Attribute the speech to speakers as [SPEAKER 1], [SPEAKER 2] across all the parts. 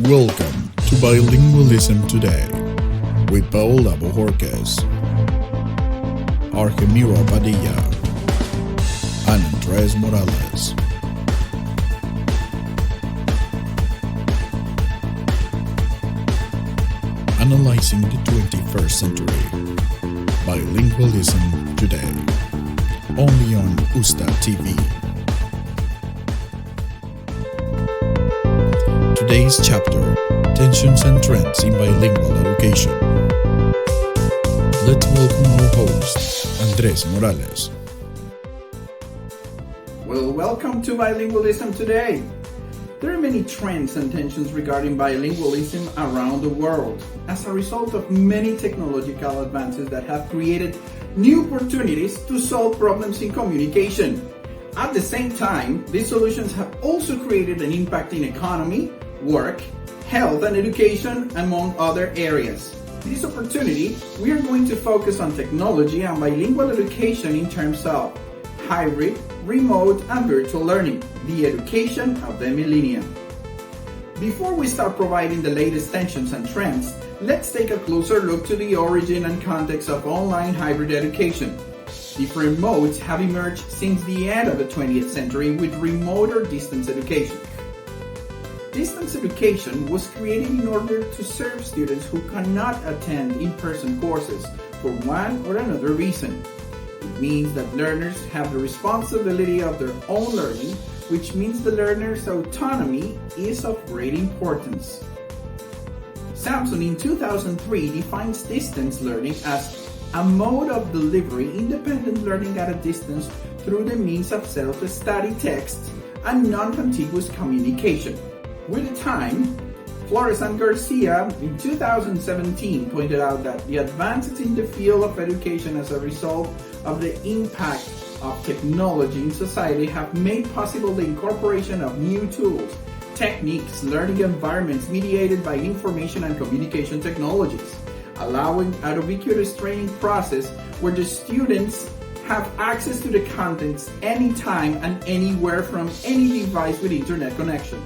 [SPEAKER 1] Welcome to Bilingualism Today with Paola Bohórquez, Argemiro Padilla, and Andrés Morales. Analyzing the 21st century. Bilingualism Today. Only on Usta TV. Today's chapter, Tensions and Trends in Bilingual Education. Let's welcome our host, Andrés Morales.
[SPEAKER 2] Well, welcome to Bilingualism Today. There are many trends and tensions regarding bilingualism around the world as a result of many technological advances that have created new opportunities to solve problems in communication. At the same time, these solutions have also created an impact in economy, work, health, and education, among other areas. In this opportunity, we are going to focus on technology and bilingual education in terms of hybrid, remote, and virtual learning, the education of the millennium. Before we start providing the latest tensions and trends, let's take a closer look to the origin and context of online hybrid education. Different modes have emerged since the end of the 20th century with remote or distance education. Distance education was created in order to serve students who cannot attend in-person courses for one or another reason. It means that learners have the responsibility of their own learning, which means the learner's autonomy is of great importance. Samson in 2003 defines distance learning as a mode of delivering independent learning at a distance through the means of self-study text and non-contiguous communication. With time, Flores and Garcia in 2017 pointed out that the advances in the field of education as a result of the impact of technology in society have made possible the incorporation of new tools, techniques, learning environments mediated by information and communication technologies, allowing a ubiquitous training process where the students have access to the contents anytime and anywhere from any device with internet connection.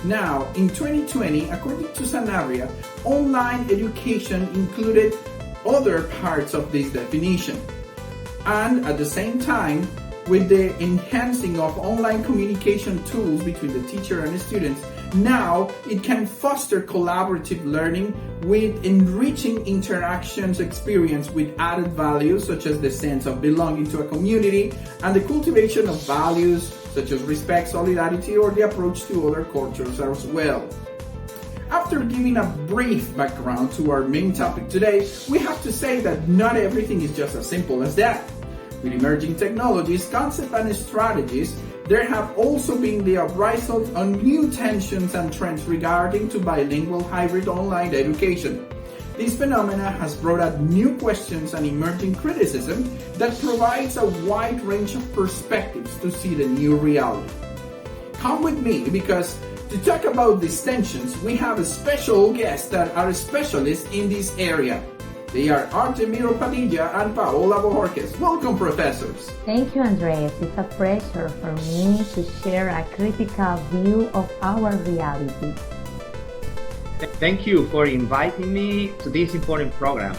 [SPEAKER 2] Now, in 2020, according to Sanabria, online education included other parts of this definition. And at the same time, with the enhancing of online communication tools between the teacher and the students, now it can foster collaborative learning with enriching interactions experience with added values such as the sense of belonging to a community and the cultivation of values such as respect, solidarity, or the approach to other cultures as well. After giving a brief background to our main topic today, we have to say that not everything is just as simple as that. With emerging technologies, concepts, and strategies, there have also been the uprising on new tensions and trends regarding to bilingual hybrid online education. This phenomena has brought out new questions and emerging criticism that provides a wide range of perspectives to see the new reality. Come with me, because to talk about these tensions, we have a special guests that are specialists in this area. They are Argemiro Padilla and Paola Bohórquez. Welcome, professors.
[SPEAKER 3] Thank you, Andrés. It's a pleasure for me to share a critical view of our reality.
[SPEAKER 4] Thank you for inviting me to this important program.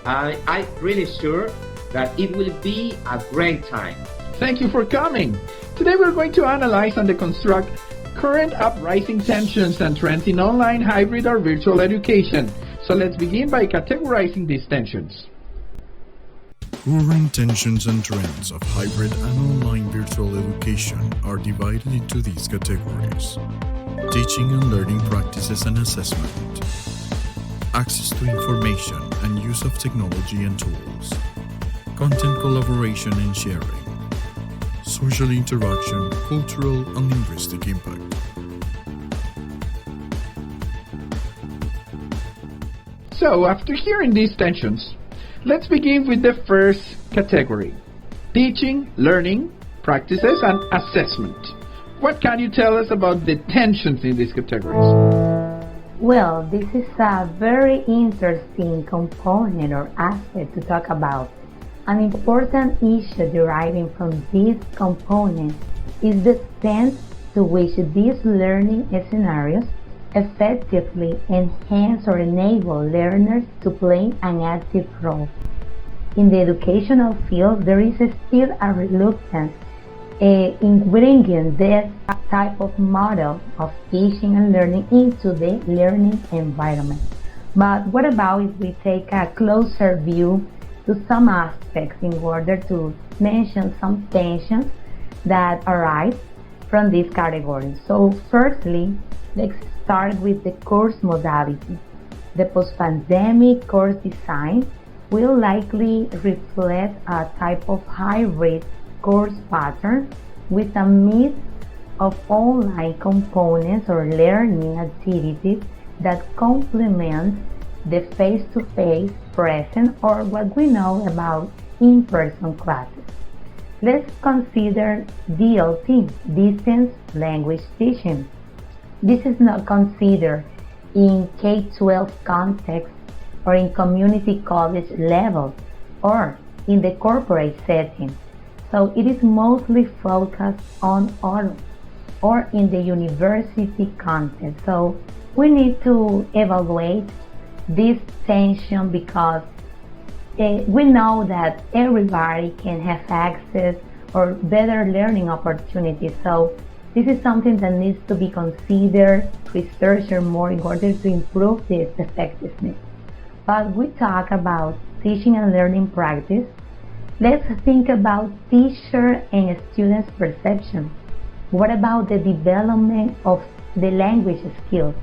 [SPEAKER 4] I'm really sure that it will be a great time.
[SPEAKER 5] Thank you for coming. Today we're going to analyze and deconstruct current uprising tensions and trends in online hybrid or virtual education. So let's begin by categorizing these tensions.
[SPEAKER 1] Current tensions and trends of hybrid and online virtual education are divided into these categories: teaching and learning practices and assessment, access to information and use of technology and tools, content collaboration and sharing, social interaction, cultural and linguistic impact.
[SPEAKER 5] So after hearing these tensions, let's begin with the first category: teaching, learning practices, and assessment. What can you tell us about the tensions in these categories?
[SPEAKER 3] Well, this is a very interesting component or aspect to talk about. An important issue deriving from this component is the sense to which these learning scenarios effectively enhance or enable learners to play an active role. In the educational field, there is still a reluctance in bringing this type of model of teaching and learning into the learning environment. But what about if we take a closer view to some aspects in order to mention some tensions that arise from this category? So firstly, let's start with the course modality. The post-pandemic course design will likely reflect a type of hybrid course pattern with a mix of online components or learning activities that complement the face-to-face, present, or what we know about in-person classes. Let's consider DLT, distance language teaching. This is not considered in K-12 context or in community college level or in the corporate setting. So it is mostly focused on oral or in the university context. So we need to evaluate this tension because we know that everybody can have access or better learning opportunities. So this is something that needs to be considered, researched more in order to improve this effectiveness. But we talk about teaching and learning practice. Let's think about teacher and students' perception. What about the development of the language skills?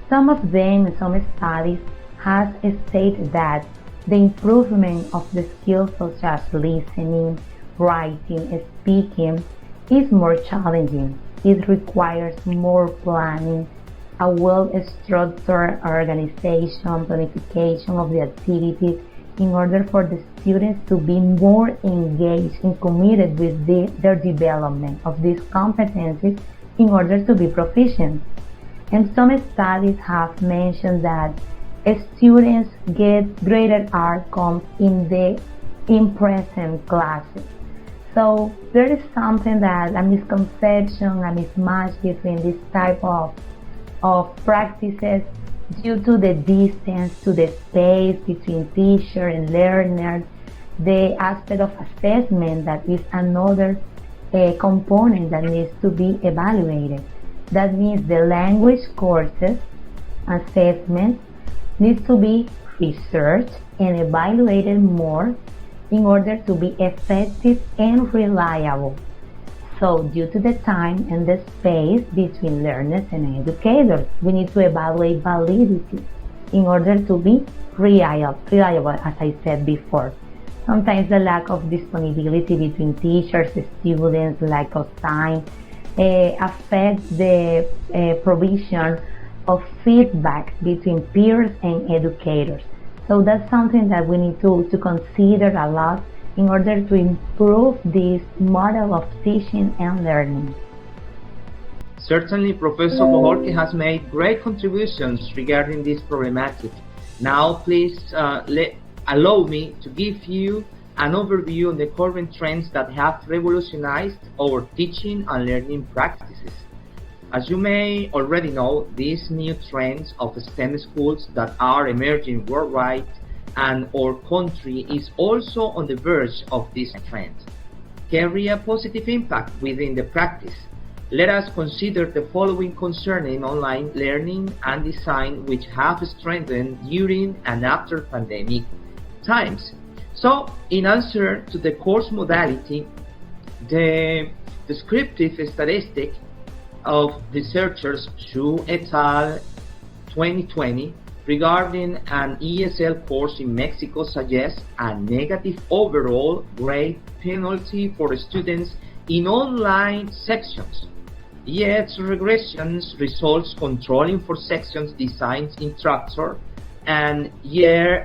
[SPEAKER 3] Some of them in some studies has stated that the improvement of the skills such as listening, writing, speaking is more challenging. It requires more planning, a well-structured organization, planification of the activities in order for the students to be more engaged and committed with their development of these competencies in order to be proficient. And some studies have mentioned that students get greater outcomes in the in-person classes. So there is something that a misconception, a mismatch between this type of practices due to the distance, to the space between teacher and learner, the aspect of assessment that is another component that needs to be evaluated. That means the language courses assessment needs to be researched and evaluated more in order to be effective and reliable. So due to the time and the space between learners and educators, we need to evaluate validity in order to be reliable, as I said before. Sometimes the lack of disponibility between teachers, students, lack of time, affects the provision of feedback between peers and educators. So that's something that we need to consider a lot in order to improve this model of teaching and learning.
[SPEAKER 4] Certainly, Professor Bohórquez has made great contributions regarding this problematic. Now, please allow me to give you an overview on the current trends that have revolutionized our teaching and learning practices. As you may already know, these new trends of STEM schools that are emerging worldwide, and our country is also on the verge of this trend, carry a positive impact within the practice. Let us consider the following concerning online learning and design, which have strengthened during and after pandemic times. So, in answer to the course modality, the descriptive statistic of researchers Xu et al. 2020 regarding an ESL course in Mexico suggests a negative overall grade penalty for students in online sections. Yet regressions results controlling for sections designed instructor and year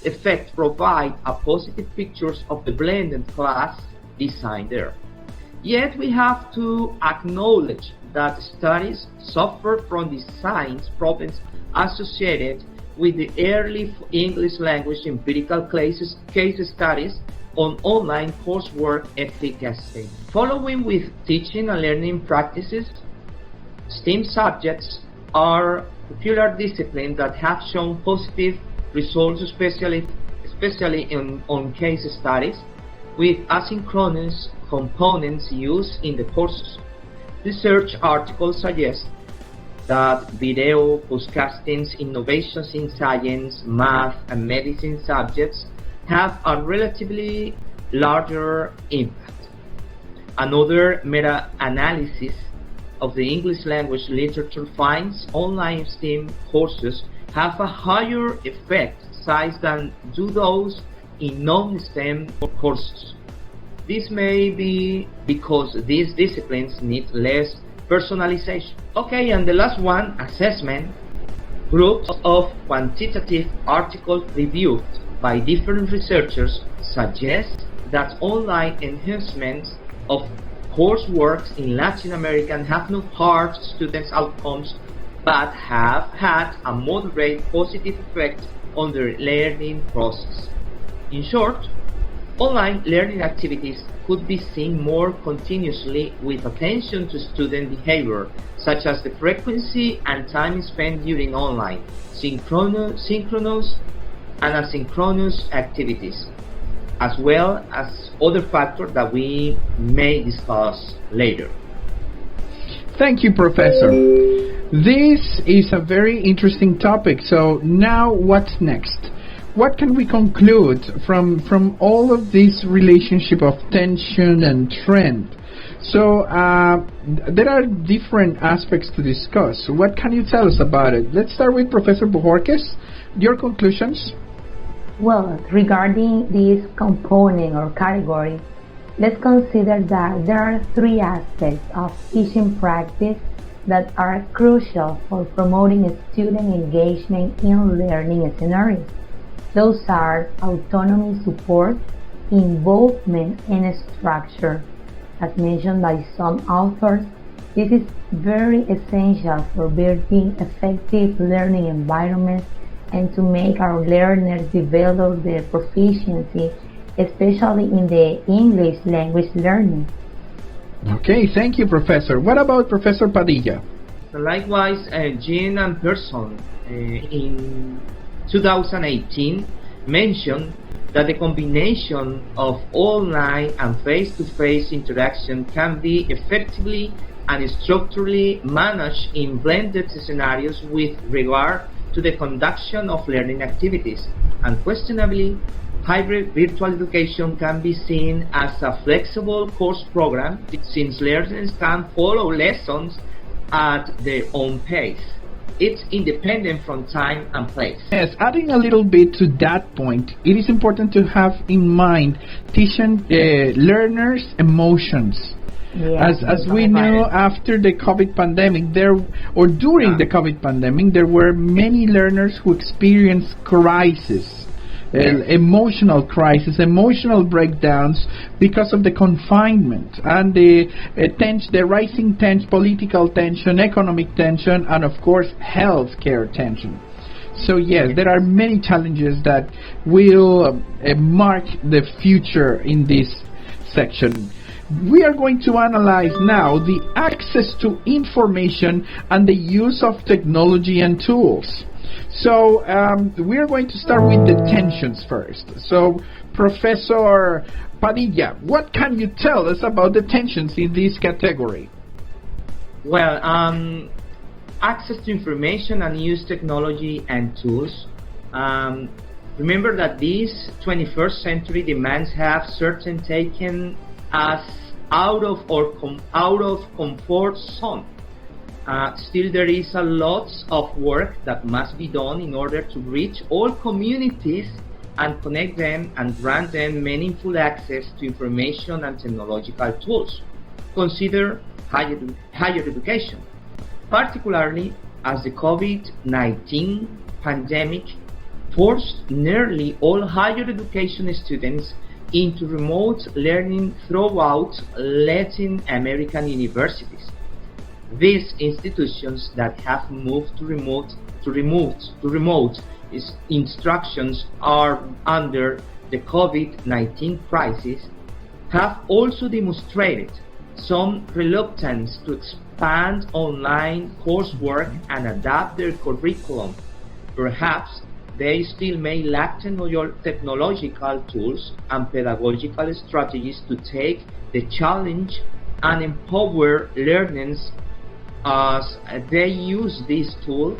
[SPEAKER 4] effect provide a positive pictures of the blended class design there. Yet we have to acknowledge that studies suffer from design problems associated with the early English language empirical case studies on online coursework efficacy. Following with teaching and learning practices, STEM subjects are popular disciplines that have shown positive results, especially on case studies, with asynchronous components used in the courses. Research articles suggest that video podcastings, innovations in science, math, and medicine subjects have a relatively larger impact. Another meta-analysis of the English language literature finds online STEM courses have a higher effect size than do those in non-STEM courses. This may be because these disciplines need less personalization. Okay, and the last one, assessment. Groups of quantitative articles reviewed by different researchers suggest that online enhancements of coursework in Latin America have not hurt students' outcomes but have had a moderate positive effect on their learning process. In short, online learning activities could be seen more continuously with attention to student behavior, such as the frequency and time spent during online, synchronous and asynchronous activities, as well as other factors that we may discuss later.
[SPEAKER 5] Thank you, Professor. This is a very interesting topic. So now what's next? What can we conclude from all of this relationship of tension and trend? So there are different aspects to discuss. What can you tell us about it? Let's start with Professor Bohórquez. Your conclusions?
[SPEAKER 3] Well, regarding this component or category, let's consider that there are three aspects of teaching practice that are crucial for promoting student engagement in learning scenarios. Those are autonomy, support, involvement, and structure. As mentioned by some authors, this is very essential for building effective learning environments and to make our learners develop their proficiency, especially in the English language learning.
[SPEAKER 5] Okay, thank you, Professor. What about Professor Padilla?
[SPEAKER 4] Likewise, Jean and Pearson in 2018 mentioned that the combination of online and face-to-face interaction can be effectively and structurally managed in blended scenarios with regard to the conduction of learning activities. Unquestionably, hybrid virtual education can be seen as a flexible course program since learners can follow lessons at their own pace. It's independent from time and place.
[SPEAKER 5] Yes, adding a little bit to that point, it is important to have in mind teaching learners' emotions.
[SPEAKER 3] Yes,
[SPEAKER 5] As we know, after the COVID pandemic, during the COVID pandemic, there were many learners who experienced crisis. Emotional crisis, emotional breakdowns because of the confinement and the rising tension, political tension, economic tension, and of course healthcare tension. So yes, there are many challenges that will mark the future in this section. We are going to analyze now the access to information and the use of technology and tools. So we are going to start with the tensions first. So Professor Padilla, what can you tell us about the tensions in this category?
[SPEAKER 4] Well, access to information and use technology and tools. Remember that these 21st century demands have certain taken as out of comfort zone. Still, there is a lot of work that must be done in order to reach all communities and connect them and grant them meaningful access to information and technological tools. Consider higher education, particularly as the COVID-19 pandemic forced nearly all higher education students into remote learning throughout Latin American universities. These institutions that have moved to remote instructions are under the COVID-19 crisis have also demonstrated some reluctance to expand online coursework and adapt their curriculum. Perhaps they still may lack technological tools and pedagogical strategies to take the challenge and empower learners as they use this tool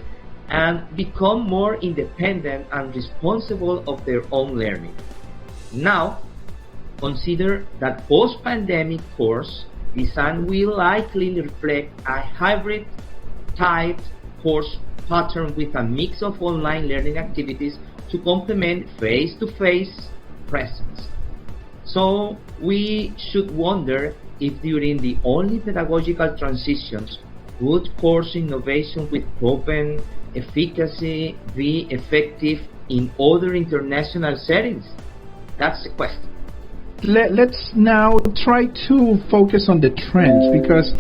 [SPEAKER 4] and become more independent and responsible of their own learning. Now, consider that post-pandemic course design will likely reflect a hybrid type course pattern with a mix of online learning activities to complement face-to-face presence. So we should wonder if during the only pedagogical transitions would course innovation with proven efficacy be effective in other international settings? That's the question.
[SPEAKER 5] Let's now try to focus on the trends because,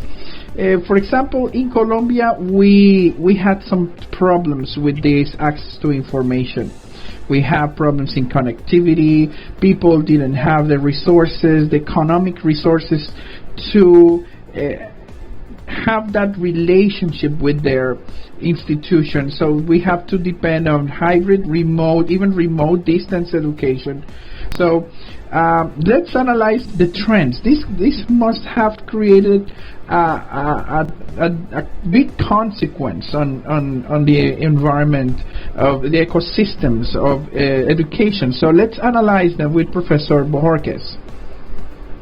[SPEAKER 5] for example, in Colombia, we had some problems with this access to information. We have problems in connectivity. People didn't have the resources, the economic resources to have that relationship with their institution. So we have to depend on hybrid, remote, even remote distance education. So let's analyze the trends. This must have created a big consequence on the environment of the ecosystems of education. So let's analyze them with Professor Bohórquez.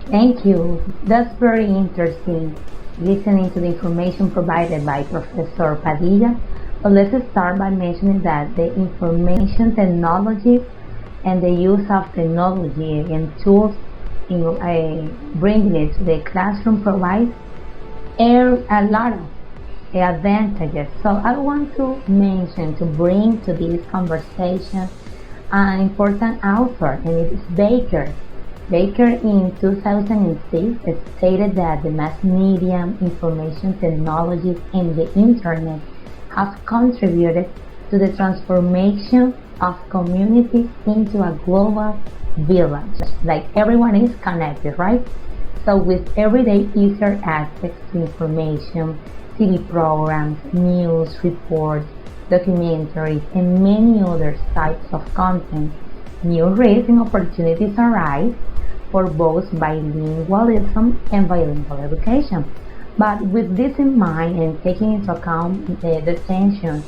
[SPEAKER 3] Thank you. That's very interesting, listening to the information provided by Professor Padilla. But let's start by mentioning that the information technology and the use of technology and tools in bringing it to the classroom provides a lot of advantages. So I want to mention, to bring to this conversation an important author, and it is Baker. Baker in 2006 stated that the mass media, information technologies, and the internet have contributed to the transformation of communities into a global village. Like everyone is connected, right? So with everyday easier access to information, TV programs, news, reports, documentaries, and many other types of content, new reading opportunities arise for both bilingualism and bilingual education. But with this in mind and taking into account the tensions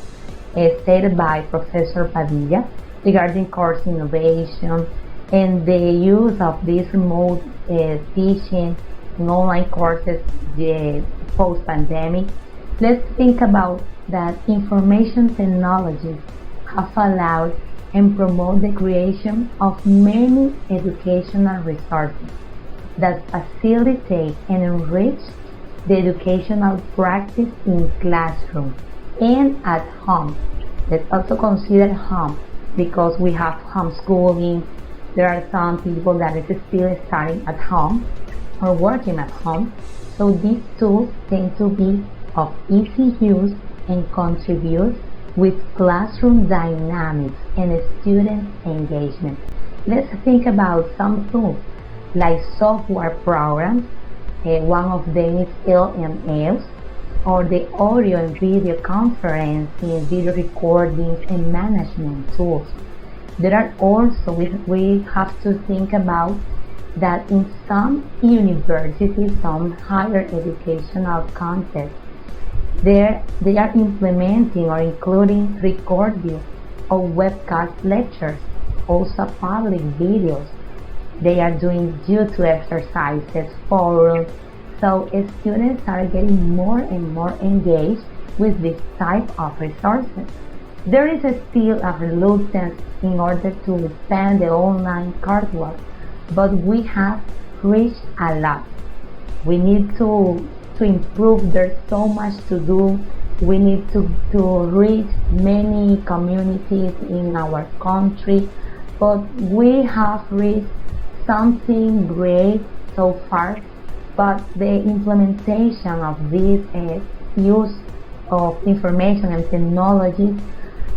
[SPEAKER 3] stated by Professor Padilla regarding course innovation and the use of this remote teaching and online courses post-pandemic, let's think about that information technologies have allowed and promote the creation of many educational resources that facilitate and enrich the educational practice in classroom and at home. Let's also consider home because we have homeschooling. There are some people that is still studying at home or working at home. So these tools tend to be of easy use and contribute with classroom dynamics and student engagement. Let's think about some tools like software programs. One of them is LMS, or the audio and video conferencing, video recordings, and management tools. There are also, we have to think about that in some universities, some higher educational contexts, they are implementing or including recording or webcast lectures, also public videos. They are doing YouTube exercises, forums. So students are getting more and more engaged with this type of resources. There is still a reluctance in order to expand the online coursework, but we have reached a lot. We need to improve. There's so much to do. We need to reach many communities in our country, but we have reached something great so far. But the implementation of this use of information and technologies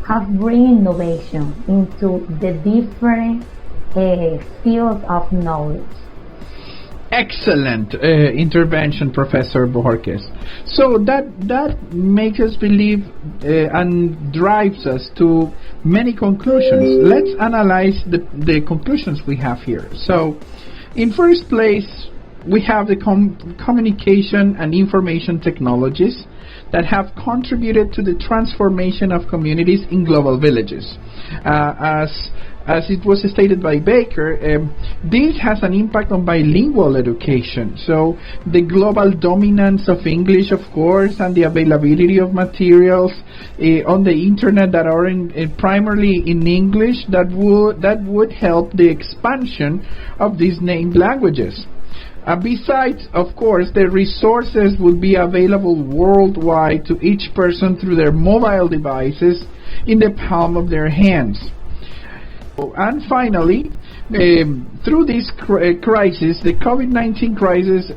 [SPEAKER 3] have brought innovation into the different fields of knowledge.
[SPEAKER 5] Excellent intervention, Professor Bohórquez. So that makes us believe and drives us to many conclusions. Let's analyze the conclusions we have here. So, in first place, we have the communication and information technologies that have contributed to the transformation of communities in global villages. As it was stated by Baker, this has an impact on bilingual education. So the global dominance of English, of course, and the availability of materials on the internet that are primarily in English, that would help the expansion of these named languages. Besides, of course, the resources would be available worldwide to each person through their mobile devices in the palm of their hands. And finally, through this crisis, the COVID-19 crisis,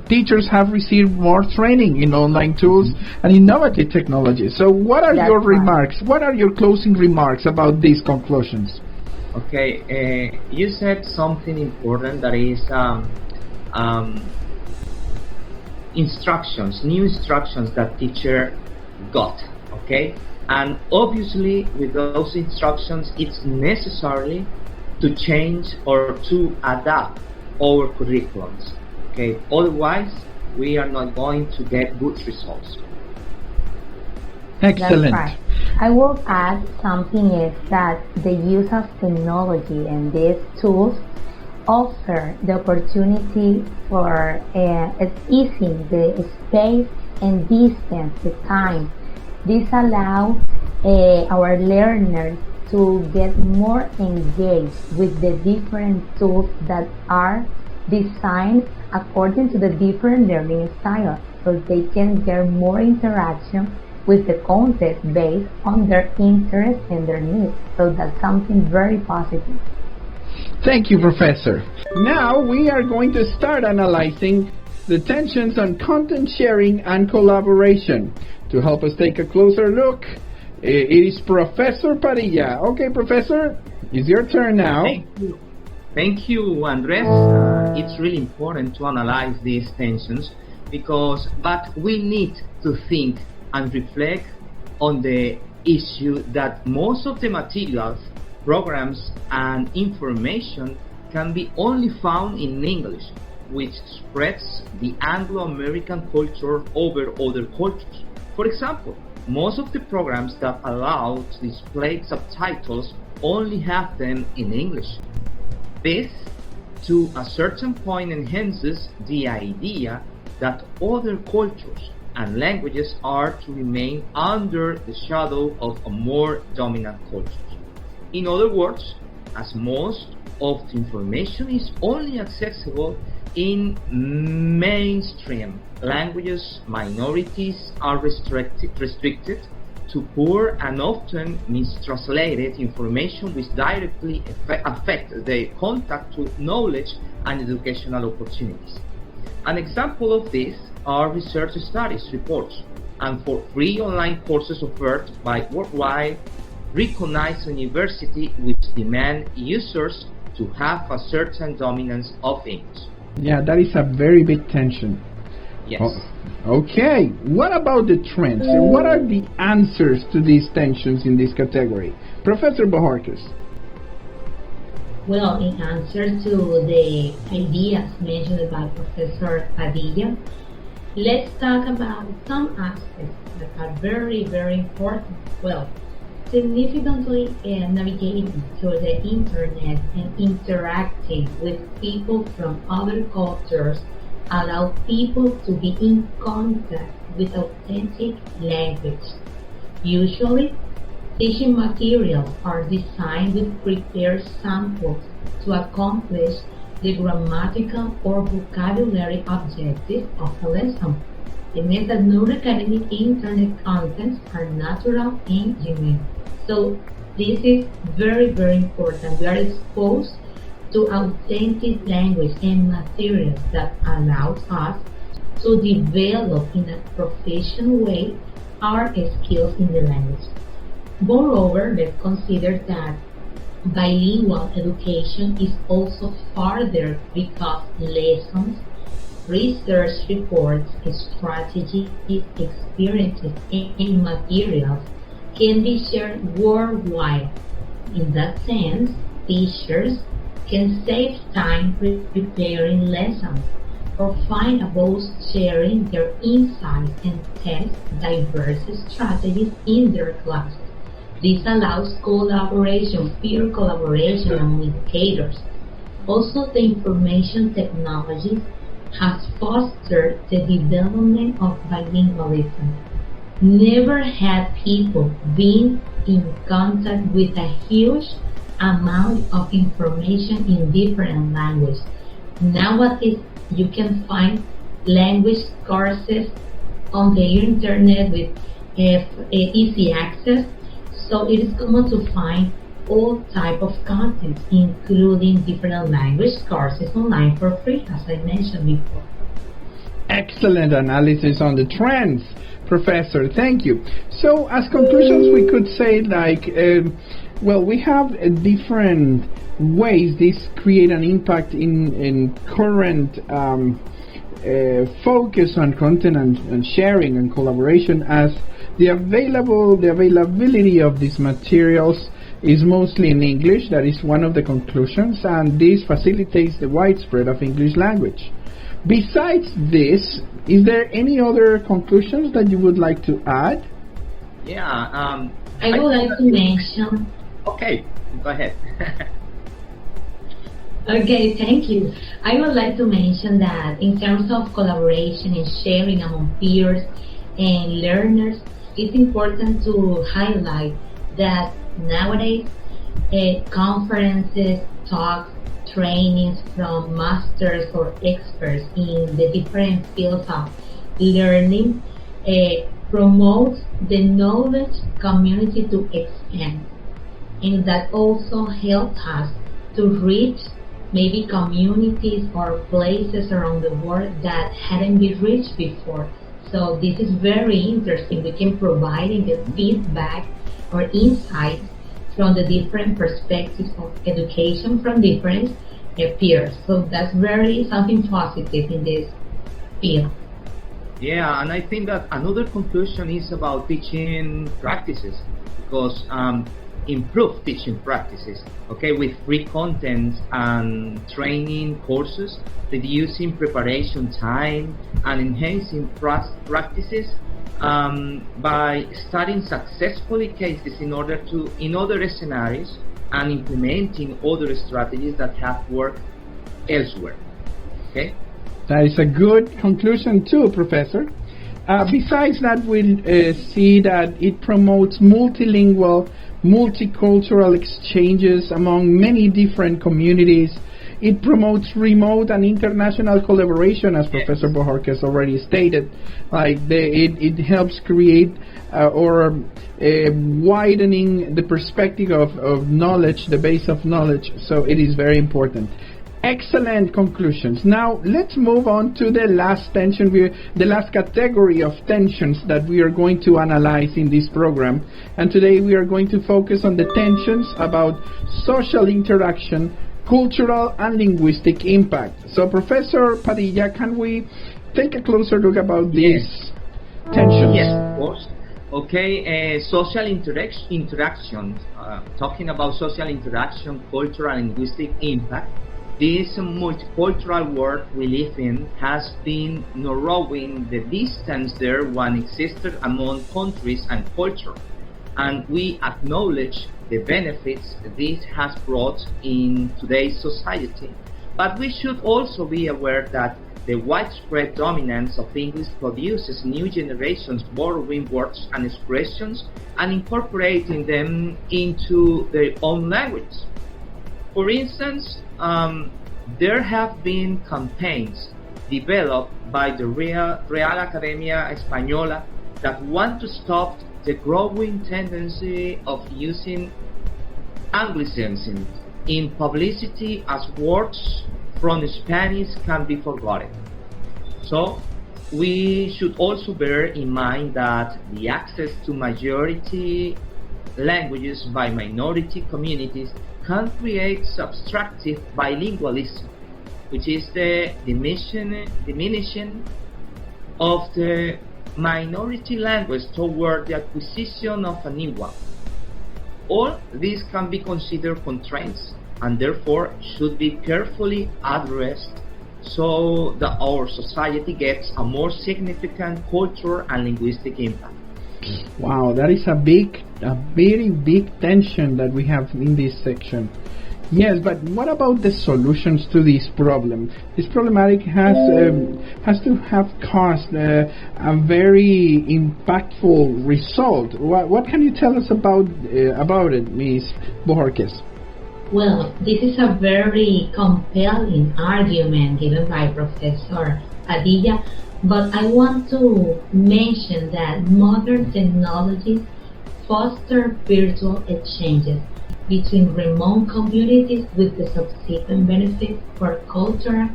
[SPEAKER 5] teachers have received more training in online tools and innovative technologies. So what are your remarks? What are your closing remarks about these conclusions?
[SPEAKER 4] Okay, you said something important, that is new instructions that teacher got, okay? And obviously with those instructions it's necessary to change or to adapt our curriculums, okay? Otherwise we are not going to get good results.
[SPEAKER 5] Excellent.
[SPEAKER 3] That's right. I will add something is that the use of technology and these tools offer the opportunity for easing the space and distance, the time. This allows our learners to get more engaged with the different tools that are designed according to the different learning styles, so they can get more interaction with the content based on their interests and their needs. So that's something very positive.
[SPEAKER 5] Thank you, Professor. Now we are going to start analyzing the tensions on content sharing and collaboration. To help us take a closer look, it is Professor Padilla. Okay, Professor, it's your turn now.
[SPEAKER 4] Thank you, Andrés. It's really important to analyze these tensions but we need to think and reflect on the issue that most of the materials, programs, and information can be only found in English, which spreads the Anglo-American culture over other cultures. For example, most of the programs that allow to display subtitles only have them in English. This, to a certain point, enhances the idea that other cultures and languages are to remain under the shadow of a more dominant culture. In other words, as most of the information is only accessible in mainstream languages, minorities are restricted to poor and often mistranslated information which directly affect their contact to knowledge and educational opportunities. An example of this are research studies reports and for free online courses offered by worldwide recognized universities which demand users to have a certain dominance of English.
[SPEAKER 5] Yeah, that is a very big tension.
[SPEAKER 4] Yes.
[SPEAKER 5] Okay, what about the trends? What are the answers to these tensions in this category? Professor Bohórquez.
[SPEAKER 3] Well, in answer to the ideas mentioned by Professor Padilla, let's talk about some aspects that are very, very important. Well, significantly navigating through the internet and interacting with people from other cultures allow people to be in contact with authentic language. Usually, teaching materials are designed with prepared samples to accomplish the grammatical or vocabulary objectives of a lesson. It means that non-academic internet contents are natural and genuine. So this is very, very important. We are exposed to authentic language and materials that allows us to develop in a professional way our skills in the language. Moreover, let's consider that Bilingual education is also further because lessons, research reports, strategies, experiences, and materials can be shared worldwide. In that sense, teachers can save time preparing lessons or find about sharing their insights and test diverse strategies in their classes. This allows collaboration, peer collaboration among educators. Also, the information technology has fostered the development of bilingualism. Never had people been in contact with a huge amount of information in different languages. Nowadays, you can find language courses on the internet with easy access. So it is common to find all type of content, including different language courses online for free, as I mentioned before.
[SPEAKER 5] Excellent analysis on the trends, Professor. Thank you. So as conclusions, we could say we have different ways this create an impact in current focus on content and sharing and collaboration, as the availability of these materials is mostly in English. That is one of the conclusions, and this facilitates the widespread of English language. Besides this, is there any other conclusions that you would like to add?
[SPEAKER 4] Yeah,
[SPEAKER 3] I would like to mention.
[SPEAKER 4] Okay, go ahead.
[SPEAKER 3] Okay, thank you. I would like to mention that in terms of collaboration and sharing among peers and learners, it's important to highlight that nowadays conferences, talks, trainings from masters or experts in the different fields of learning promotes the knowledge community to expand, and that also helps us to reach maybe communities or places around the world that hadn't been reached before. So this is very interesting. We can provide the feedback or insights from the different perspectives of education from different peers. So that's very something positive in this field.
[SPEAKER 4] Yeah, and I think that another conclusion is about teaching practices, because improve teaching practices, okay, with free content and training courses, reducing preparation time and enhancing practices by studying successfully cases in other scenarios and implementing other strategies that have worked elsewhere. Okay,
[SPEAKER 5] that is a good conclusion too, Professor. Besides that, we'll see that it promotes multilingual, multicultural exchanges among many different communities. It promotes remote and international collaboration, as Professor Bohórquez already stated. It helps create widening the perspective of knowledge, the base of knowledge. So it is very important. Excellent conclusions. Now let's move on to the last tension, the last category of tensions that we are going to analyze in this program. And today we are going to focus on the tensions about social interaction, cultural and linguistic impact. So Professor Padilla, can we take a closer look about these tensions?
[SPEAKER 4] Yes, of course. Okay, social interaction, talking about social interaction, cultural and linguistic impact. This multicultural world we live in has been narrowing the distance there once existed among countries and culture, and we acknowledge the benefits this has brought in today's society. But we should also be aware that the widespread dominance of English produces new generations borrowing words and expressions and incorporating them into their own language. For instance, there have been campaigns developed by the Real Academia Española that want to stop the growing tendency of using Anglicisms in publicity, as words from Spanish can be forgotten. So we should also bear in mind that the access to majority languages by minority communities can create subtractive bilingualism, which is the diminishing of the minority language toward the acquisition of a new one. All these can be considered constraints and therefore should be carefully addressed so that our society gets a more significant cultural and linguistic impact.
[SPEAKER 5] Wow, that is a very big tension that we have in this section. Yes, but what about the solutions to this problem? This problematic has to have caused a very impactful result. What can you tell us about it, Ms. Bohórquez?
[SPEAKER 3] Well, this is a very compelling argument given by Professor Padilla, but I want to mention that modern technologies foster virtual exchanges between remote communities with the subsequent benefits for cultural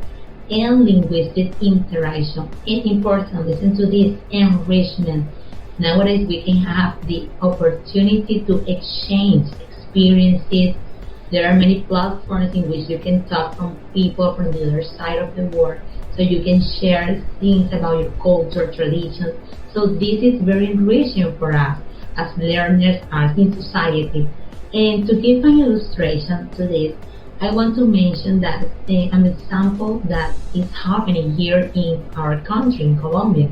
[SPEAKER 3] and linguistic interaction. And important, listen to this, enrichment. Nowadays we can have the opportunity to exchange experiences. There are many platforms in which you can talk from people from the other side of the world, so you can share things about your culture, traditions. So this is very enriching for us as learners, as in society. And to give an illustration to this, I want to mention that an example that is happening here in our country, in Colombia.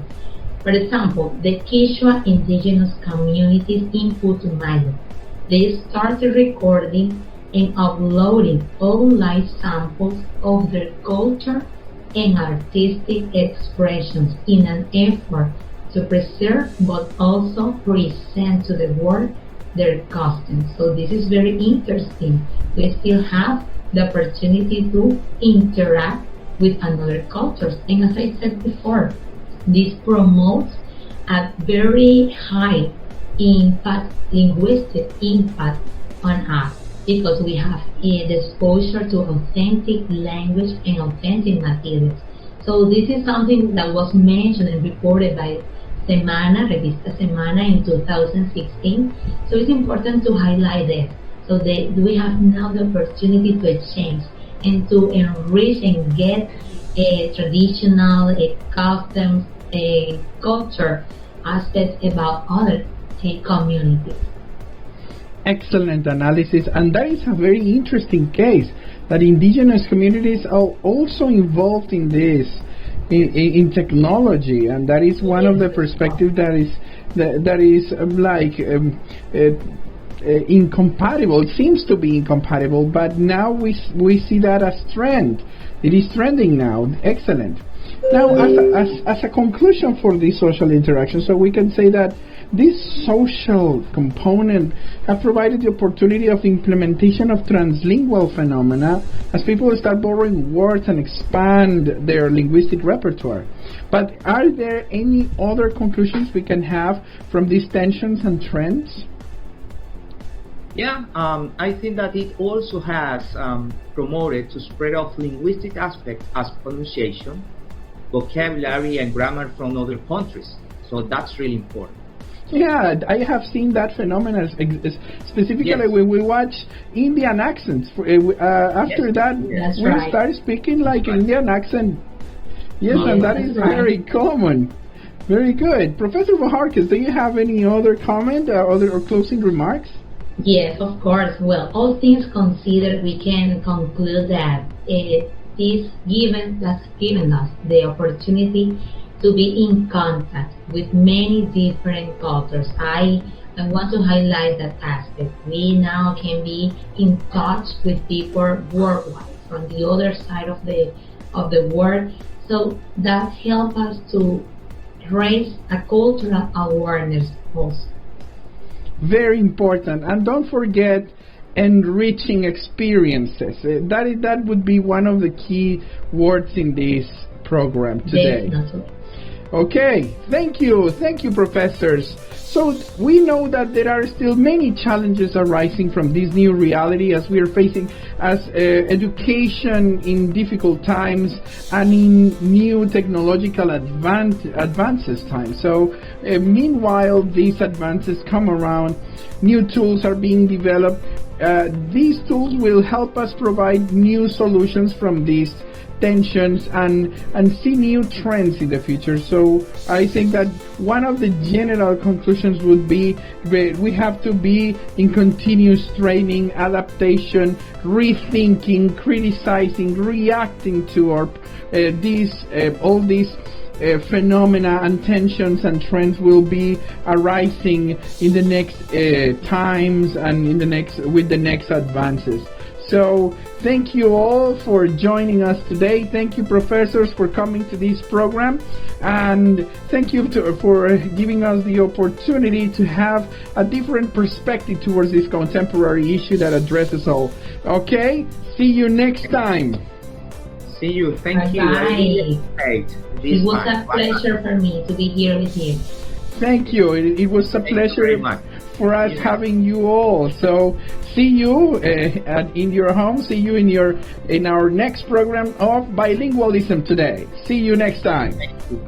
[SPEAKER 3] For example, the Quechua indigenous communities in Putumayo. They started recording and uploading online samples of their culture and artistic expressions in an effort to preserve but also present to the world their customs. So this is very interesting. We still have the opportunity to interact with another cultures. And as I said before, this promotes a very high impact, linguistic impact on us, because we have the exposure to authentic language and authentic materials. So this is something that was mentioned and reported by Revista Semana in 2016. So it's important to highlight this. So we have now the opportunity to exchange and to enrich and get traditional customs, culture aspects about other communities.
[SPEAKER 5] Excellent analysis, and that is a very interesting case that indigenous communities are also involved in this, in technology, and that is one of the perspectives that is incompatible. It seems to be incompatible, but now we see that as trend. It is trending now. Excellent. Now, as a conclusion for this social interaction, so we can say that this social component have provided the opportunity of implementation of translingual phenomena as people start borrowing words and expand their linguistic repertoire. But are there any other conclusions we can have from these tensions and trends?
[SPEAKER 4] Yeah, I think that it also has promoted to spread of linguistic aspects as pronunciation, vocabulary, and grammar from other countries. So that's really important.
[SPEAKER 5] Yeah, I have seen that phenomenon specifically when we watch Indian accents. After that, we start speaking like Indian accent. Yes, and that is very common. Very good. Professor Bohórquez, do you have any other comment or closing remarks?
[SPEAKER 3] Yes, of course. Well, all things considered, we can conclude that this given us the opportunity to be in contact with many different cultures. I want to highlight that aspect. We now can be in touch with people worldwide from the other side of the world. So that helps us to raise a cultural awareness also.
[SPEAKER 5] Very important. And don't forget enriching experiences. That would be one of the key words in this program today.
[SPEAKER 3] Definitely.
[SPEAKER 5] Okay, thank you, professors. So we know that there are still many challenges arising from this new reality as we are facing as education in difficult times and in new technological advances time. So meanwhile these advances come around, new tools are being developed. These tools will help us provide new solutions from these tensions and see new trends in the future. So I think that one of the general conclusions would be we have to be in continuous training, adaptation, rethinking, criticizing, reacting to our all these phenomena and tensions and trends will be arising in the next times and with the next advances. So thank you all for joining us today. Thank you, professors, for coming to this program, and thank you for giving us the opportunity to have a different perspective towards this contemporary issue that addresses all. Okay, see you next time.
[SPEAKER 4] See you. Thank you.
[SPEAKER 3] It was a pleasure for me to be here with you.
[SPEAKER 5] Thank you. It was a pleasure
[SPEAKER 4] very much
[SPEAKER 5] for us having you all. So see you in your home. See you in our next program of Bilingualism Today. See you next time.
[SPEAKER 4] Thank you.